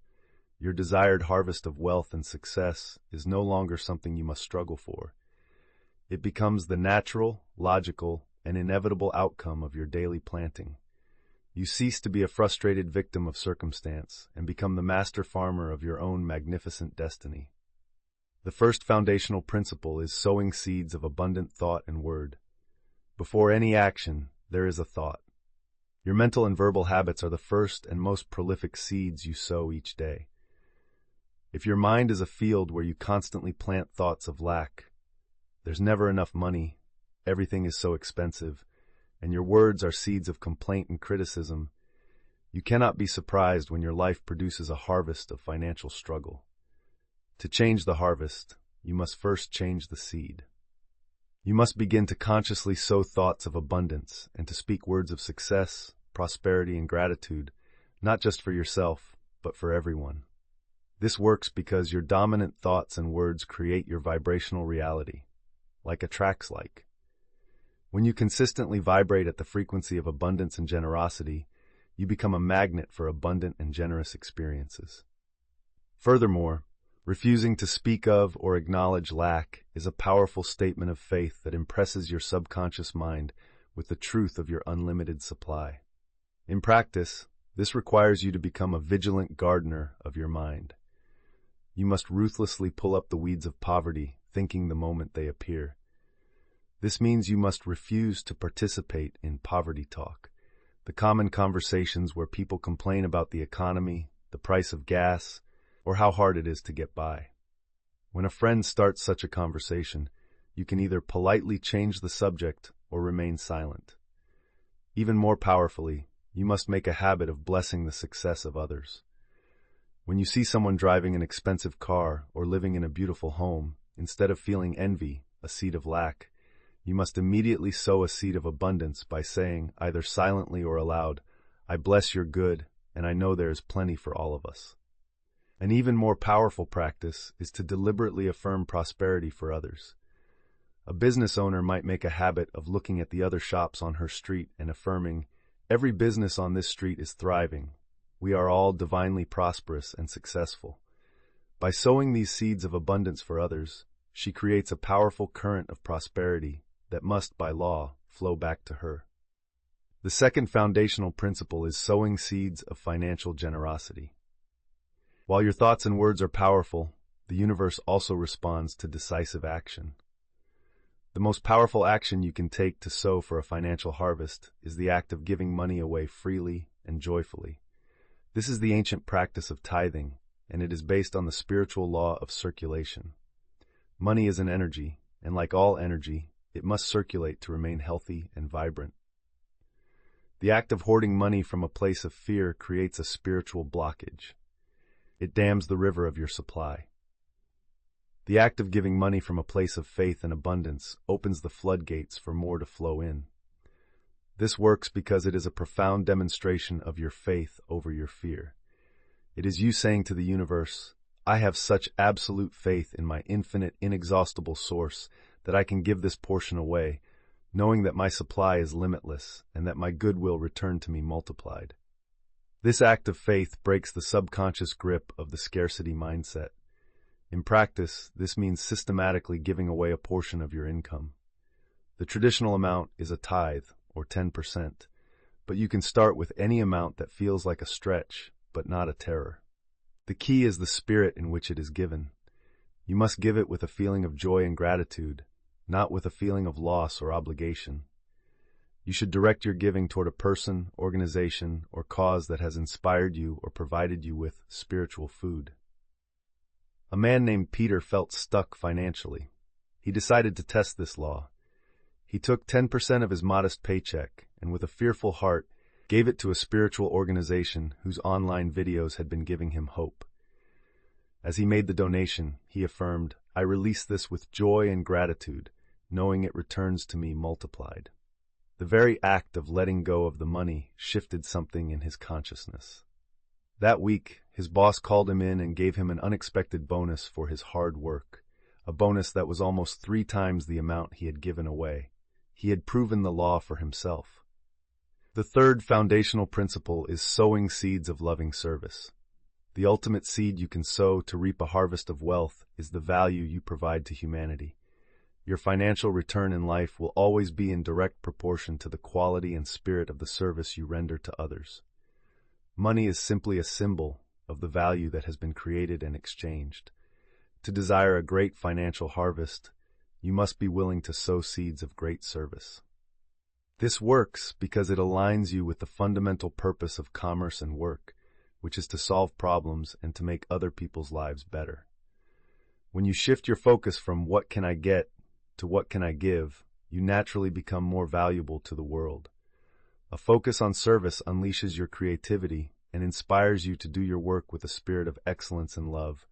your desired harvest of wealth and success is no longer something you must struggle for. It becomes the natural, logical, and inevitable outcome of your daily planting. You cease to be a frustrated victim of circumstance and become the master farmer of your own magnificent destiny. The first foundational principle is sowing seeds of abundant thought and word. Before any action, there is a thought. Your mental and verbal habits are the first and most prolific seeds you sow each day. If your mind is a field where you constantly plant thoughts of lack, there's never enough money, everything is so expensive, and your words are seeds of complaint and criticism, you cannot be surprised when your life produces a harvest of financial struggle. To change the harvest, you must first change the seed. You must begin to consciously sow thoughts of abundance and to speak words of success, prosperity, and gratitude, not just for yourself, but for everyone. This works because your dominant thoughts and words create your vibrational reality, like attracts like. When you consistently vibrate at the frequency of abundance and generosity, you become a magnet for abundant and generous experiences. Furthermore, refusing to speak of or acknowledge lack is a powerful statement of faith that impresses your subconscious mind with the truth of your unlimited supply. In practice, this requires you to become a vigilant gardener of your mind. You must ruthlessly pull up the weeds of poverty, thinking the moment they appear. This means you must refuse to participate in poverty talk, the common conversations where people complain about the economy, the price of gas, or how hard it is to get by. When a friend starts such a conversation, you can either politely change the subject or remain silent. Even more powerfully, you must make a habit of blessing the success of others. When you see someone driving an expensive car or living in a beautiful home, instead of feeling envy, a seed of lack, you must immediately sow a seed of abundance by saying, either silently or aloud, "I bless your good, and I know there is plenty for all of us." An even more powerful practice is to deliberately affirm prosperity for others. A business owner might make a habit of looking at the other shops on her street and affirming, "Every business on this street is thriving. We are all divinely prosperous and successful." By sowing these seeds of abundance for others, she creates a powerful current of prosperity that must, by law, flow back to her. The second foundational principle is sowing seeds of financial generosity. While your thoughts and words are powerful, the universe also responds to decisive action. The most powerful action you can take to sow for a financial harvest is the act of giving money away freely and joyfully. This is the ancient practice of tithing, and it is based on the spiritual law of circulation. Money is an energy, and like all energy, it must circulate to remain healthy and vibrant. The act of hoarding money from a place of fear creates a spiritual blockage. It dams the river of your supply. The act of giving money from a place of faith and abundance opens the floodgates for more to flow in. This works because it is a profound demonstration of your faith over your fear. It is you saying to the universe, I have such absolute faith in my infinite, inexhaustible source that I can give this portion away, knowing that my supply is limitless and that my good will return to me multiplied. This act of faith breaks the subconscious grip of the scarcity mindset. In practice, this means systematically giving away a portion of your income. The traditional amount is a tithe, or 10%, but you can start with any amount that feels like a stretch, but not a terror. The key is the spirit in which it is given. You must give it with a feeling of joy and gratitude, not with a feeling of loss or obligation. You should direct your giving toward a person, organization, or cause that has inspired you or provided you with spiritual food. A man named Peter felt stuck financially. He decided to test this law. He took 10% of his modest paycheck and, with a fearful heart, gave it to a spiritual organization whose online videos had been giving him hope. As he made the donation, he affirmed, I release this with joy and gratitude, knowing it returns to me multiplied. The very act of letting go of the money shifted something in his consciousness. That week, his boss called him in and gave him an unexpected bonus for his hard work, a bonus that was almost 3 times the amount he had given away. He had proven the law for himself. The third foundational principle is sowing seeds of loving service. The ultimate seed you can sow to reap a harvest of wealth is the value you provide to humanity. Your financial return in life will always be in direct proportion to the quality and spirit of the service you render to others. Money is simply a symbol of the value that has been created and exchanged. To desire a great financial harvest, you must be willing to sow seeds of great service. This works because it aligns you with the fundamental purpose of commerce and work, which is to solve problems and to make other people's lives better. When you shift your focus from what can I get to what can I give, you naturally become more valuable to the world. A focus on service unleashes your creativity and inspires you to do your work with a spirit of excellence and love,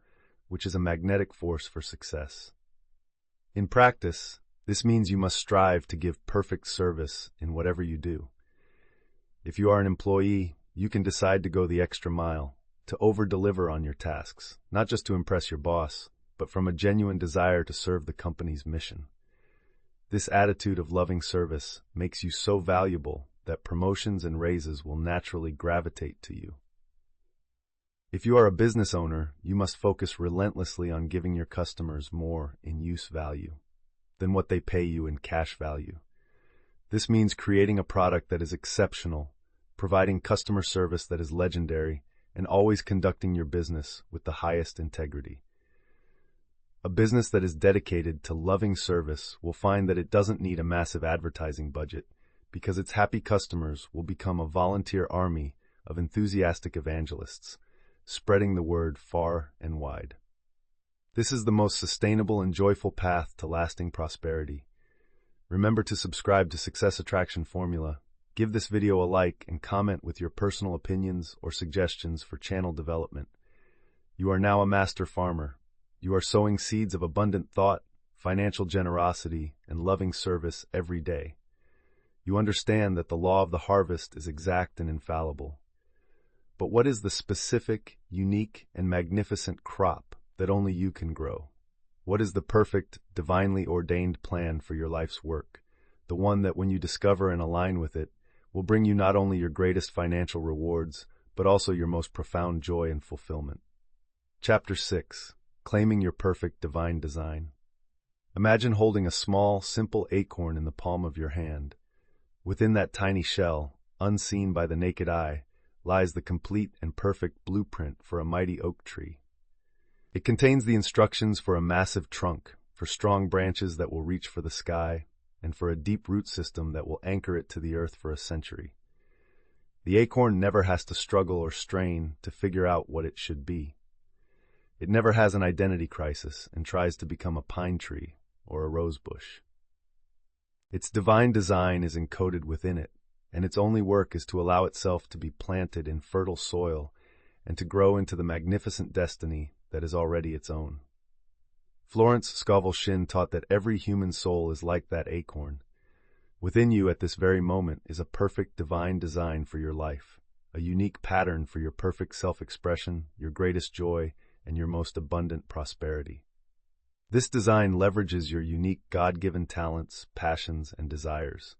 which is a magnetic force for success. In practice, this means you must strive to give perfect service in whatever you do. If you are an employee, you can decide to go the extra mile, to over-deliver on your tasks, not just to impress your boss, but from a genuine desire to serve the company's mission. This attitude of loving service makes you so valuable that promotions and raises will naturally gravitate to you. If you are a business owner, you must focus relentlessly on giving your customers more in use value than what they pay you in cash value. This means creating a product that is exceptional, providing customer service that is legendary, and always conducting your business with the highest integrity. A business that is dedicated to loving service will find that it doesn't need a massive advertising budget, because its happy customers will become a volunteer army of enthusiastic evangelists, spreading the word far and wide. This is the most sustainable and joyful path to lasting prosperity. Remember to subscribe to Success Attraction Formula. Give this video a like and comment with your personal opinions or suggestions for channel development. You are now a master farmer. You are sowing seeds of abundant thought, financial generosity, and loving service every day. You understand that the law of the harvest is exact and infallible. But what is the specific, unique, and magnificent crop that only you can grow? What is the perfect, divinely ordained plan for your life's work? The one that, when you discover and align with it, will bring you not only your greatest financial rewards, but also your most profound joy and fulfillment. Chapter 6. Claiming your perfect divine design. Imagine holding a small, simple acorn in the palm of your hand. Within that tiny shell, unseen by the naked eye, lies the complete and perfect blueprint for a mighty oak tree. It contains the instructions for a massive trunk, for strong branches that will reach for the sky, and for a deep root system that will anchor it to the earth for a century. The acorn never has to struggle or strain to figure out what it should be. It never has an identity crisis and tries to become a pine tree or a rose bush. Its divine design is encoded within it, and its only work is to allow itself to be planted in fertile soil and to grow into the magnificent destiny that is already its own. Florence Scovel Shinn taught that every human soul is like that acorn. Within you at this very moment is a perfect divine design for your life, a unique pattern for your perfect self-expression, your greatest joy, and your most abundant prosperity. This design leverages your unique God-given talents, passions, and desires.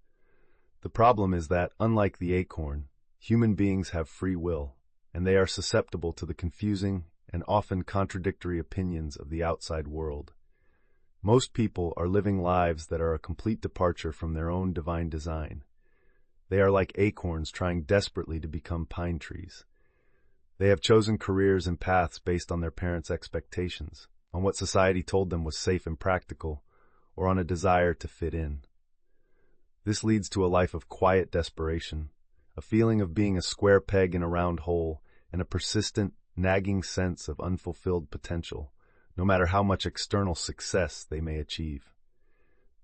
The problem is that, unlike the acorn, human beings have free will, and they are susceptible to the confusing and often contradictory opinions of the outside world. Most people are living lives that are a complete departure from their own divine design. They are like acorns trying desperately to become pine trees. They have chosen careers and paths based on their parents' expectations, on what society told them was safe and practical, or on a desire to fit in. This leads to a life of quiet desperation, a feeling of being a square peg in a round hole, and a persistent, nagging sense of unfulfilled potential, no matter how much external success they may achieve.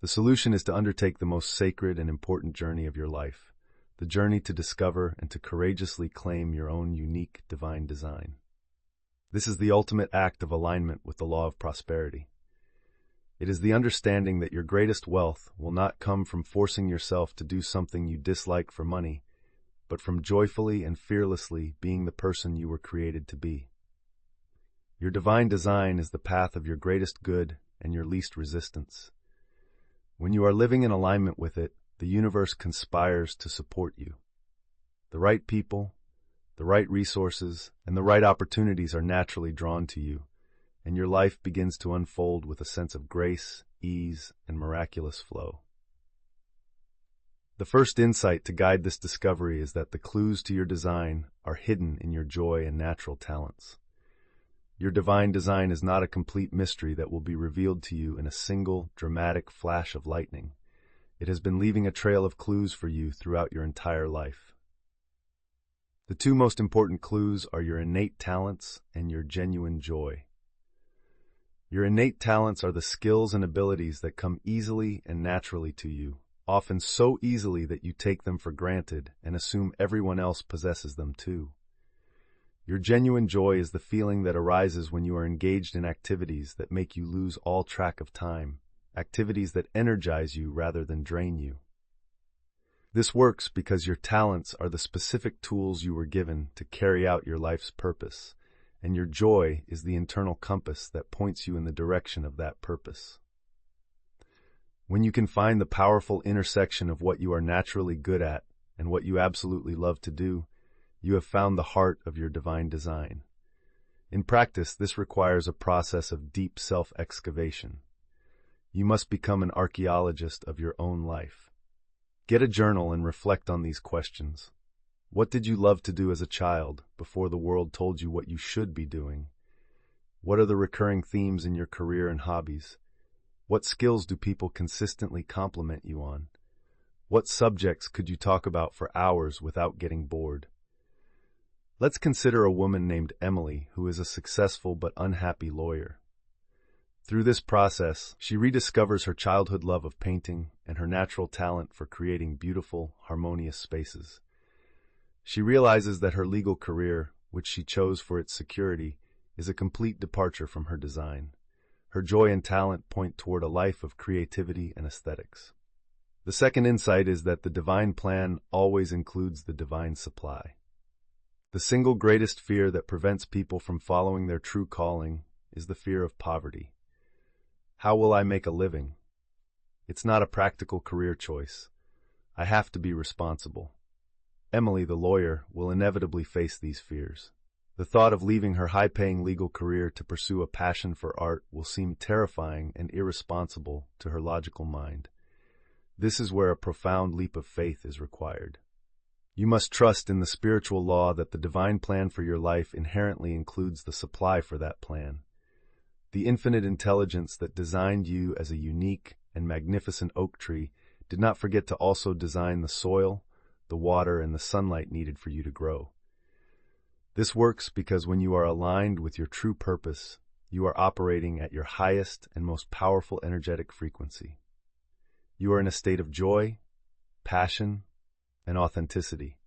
The solution is to undertake the most sacred and important journey of your life, the journey to discover and to courageously claim your own unique divine design. This is the ultimate act of alignment with the law of prosperity. It is the understanding that your greatest wealth will not come from forcing yourself to do something you dislike for money, but from joyfully and fearlessly being the person you were created to be. Your divine design is the path of your greatest good and your least resistance. When you are living in alignment with it, the universe conspires to support you. The right people, the right resources, and the right opportunities are naturally drawn to you, and your life begins to unfold with a sense of grace, ease, and miraculous flow. The first insight to guide this discovery is that the clues to your design are hidden in your joy and natural talents. Your divine design is not a complete mystery that will be revealed to you in a single, dramatic flash of lightning. It has been leaving a trail of clues for you throughout your entire life. The two most important clues are your innate talents and your genuine joy. Your innate talents are the skills and abilities that come easily and naturally to you, often so easily that you take them for granted and assume everyone else possesses them too. Your genuine joy is the feeling that arises when you are engaged in activities that make you lose all track of time, activities that energize you rather than drain you. This works because your talents are the specific tools you were given to carry out your life's purpose, and your joy is the internal compass that points you in the direction of that purpose. When you can find the powerful intersection of what you are naturally good at and what you absolutely love to do, you have found the heart of your divine design. In practice, this requires a process of deep self-excavation. You must become an archaeologist of your own life. Get a journal and reflect on these questions. What did you love to do as a child before the world told you what you should be doing? What are the recurring themes in your career and hobbies? What skills do people consistently compliment you on? What subjects could you talk about for hours without getting bored? Let's consider a woman named Emily who is a successful but unhappy lawyer. Through this process, she rediscovers her childhood love of painting and her natural talent for creating beautiful, harmonious spaces. She realizes that her legal career, which she chose for its security, is a complete departure from her design. Her joy and talent point toward a life of creativity and aesthetics. The second insight is that the divine plan always includes the divine supply. The single greatest fear that prevents people from following their true calling is the fear of poverty. How will I make a living? It's not a practical career choice. I have to be responsible. Emily, the lawyer, will inevitably face these fears. The thought of leaving her high-paying legal career to pursue a passion for art will seem terrifying and irresponsible to her logical mind. This is where a profound leap of faith is required. You must trust in the spiritual law that the divine plan for your life inherently includes the supply for that plan. The infinite intelligence that designed you as a unique and magnificent oak tree did not forget to also design the soil, the water, and the sunlight needed for you to grow. This works because when you are aligned with your true purpose, you are operating at your highest and most powerful energetic frequency. You are in a state of joy, passion, and authenticity.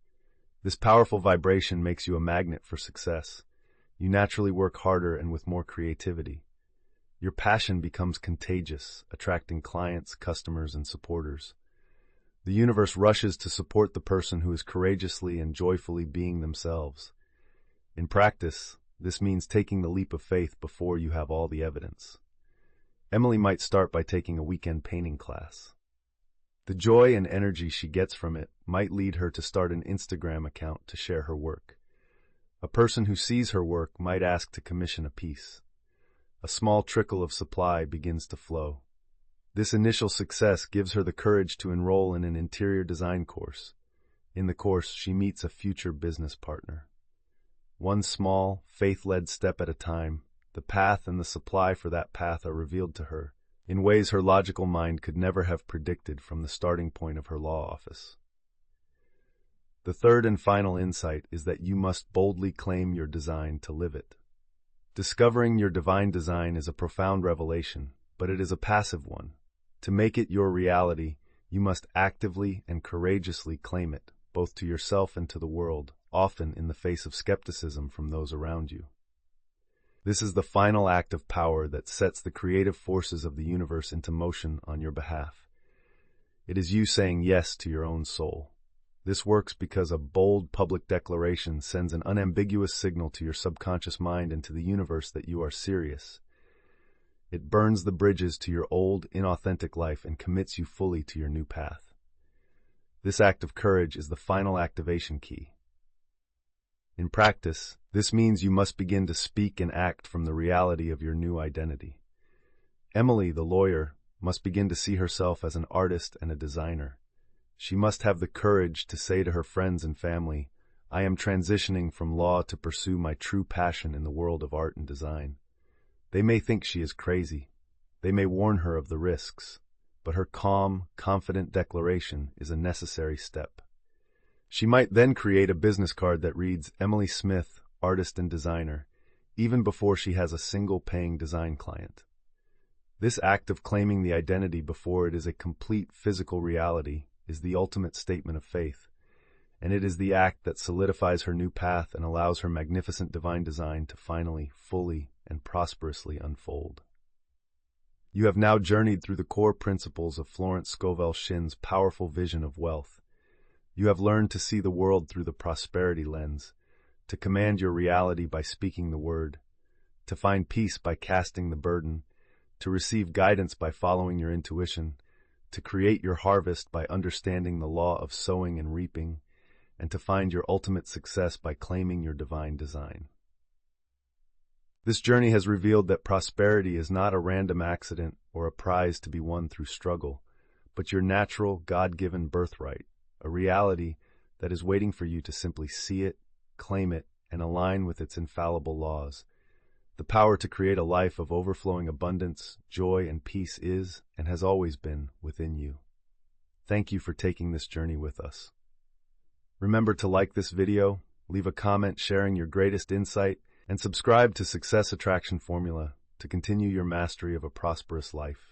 This powerful vibration makes you a magnet for success. You naturally work harder and with more creativity. Your passion becomes contagious, attracting clients, customers, and supporters. The universe rushes to support the person who is courageously and joyfully being themselves. In practice, this means taking the leap of faith before you have all the evidence. Emily might start by taking a weekend painting class. The joy and energy she gets from it might lead her to start an Instagram account to share her work. A person who sees her work might ask to commission a piece. A small trickle of supply begins to flow. This initial success gives her the courage to enroll in an interior design course. In the course, she meets a future business partner. One small, faith-led step at a time, the path and the supply for that path are revealed to her, in ways her logical mind could never have predicted from the starting point of her law office. The third and final insight is that you must boldly claim your design to live it. Discovering your divine design is a profound revelation, but it is a passive one. To make it your reality, you must actively and courageously claim it, both to yourself and to the world, often in the face of skepticism from those around you. This is the final act of power that sets the creative forces of the universe into motion on your behalf. It is you saying yes to your own soul. This works because a bold public declaration sends an unambiguous signal to your subconscious mind and to the universe that you are serious. It burns the bridges to your old, inauthentic life and commits you fully to your new path. This act of courage is the final activation key. In practice, this means you must begin to speak and act from the reality of your new identity. Emily, the lawyer, must begin to see herself as an artist and a designer. She must have the courage to say to her friends and family, "I am transitioning from law to pursue my true passion in the world of art and design." They may think she is crazy. They may warn her of the risks, but her calm, confident declaration is a necessary step. She might then create a business card that reads, "Emily Smith, Artist and Designer," even before she has a single paying design client. This act of claiming the identity before it is a complete physical reality is the ultimate statement of faith, and it is the act that solidifies her new path and allows her magnificent divine design to finally, fully, and prosperously unfold. You have now journeyed through the core principles of Florence Scovel Shinn's powerful vision of wealth. You have learned to see the world through the prosperity lens, to command your reality by speaking the word, to find peace by casting the burden, to receive guidance by following your intuition, to create your harvest by understanding the law of sowing and reaping, and to find your ultimate success by claiming your divine design. This journey has revealed that prosperity is not a random accident or a prize to be won through struggle, but your natural, God-given birthright, a reality that is waiting for you to simply see it, claim it, and align with its infallible laws. The power to create a life of overflowing abundance, joy, and peace is, and has always been, within you. Thank you for taking this journey with us. Remember to like this video, leave a comment sharing your greatest insight, and subscribe to Success Attraction Formula to continue your mastery of a prosperous life.